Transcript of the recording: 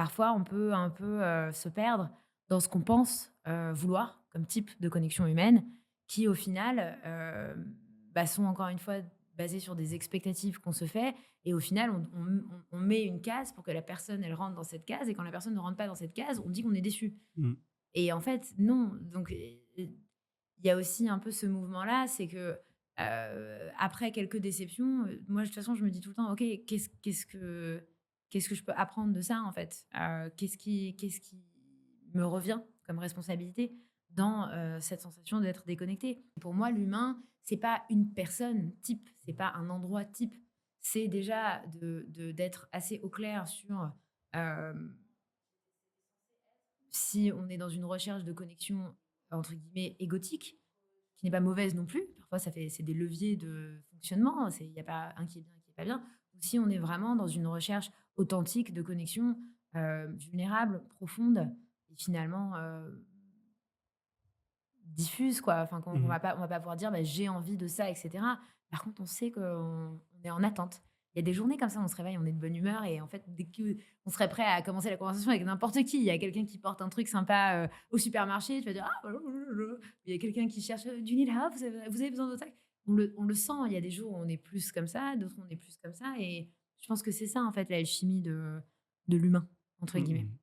parfois on peut un peu, se perdre dans ce qu'on pense, vouloir comme type de connexion humaine qui au final, bah, sont encore une fois basées sur des expectatives qu'on se fait et au final on met une case pour que la personne elle rentre dans cette case et quand la personne ne rentre pas dans cette case, on dit qu'on est déçu Mmh. et en fait non, donc il y a aussi un peu ce mouvement-là, c'est que, après quelques déceptions, moi de toute façon je me dis tout le temps: «OK, qu'est-ce que je peux apprendre de ça en fait?» Qu'est-ce qui me revient comme responsabilité dans, cette sensation d'être déconnecté. Pour moi, l'humain, c'est pas une personne type, c'est pas un endroit type. C'est déjà d'être assez au clair sur, hem si on est dans une recherche de connexion, entre guillemets, «égotique», qui n'est pas mauvaise non plus, parfois c'est des leviers de fonctionnement, il y a pas un qui est bien, un qui est pas bien, ou si on est vraiment dans une recherche authentique de connexion, vulnérable, profonde et finalement, diffuse quoi. Enfin qu'on Mmh. on va pas pouvoir dire: «Bah, j'ai envie de ça» et cetera. Par contre, on sait qu'on est en attente. Il y a des journées comme ça, on se réveille, on est de bonne humeur et en fait, dès qu'on serait prêt à commencer la conversation avec n'importe qui. Il y a quelqu'un qui porte un truc sympa, au supermarché, tu vas dire: «Ah, il y a quelqu'un qui cherche, «Do you need help? Vous avez besoin de ça?» On le sent, il y a des jours où on est plus comme ça, d'autres où on est plus comme ça et je pense que c'est ça en fait l'alchimie de «l'humain» entre Mmh guillemets. mh.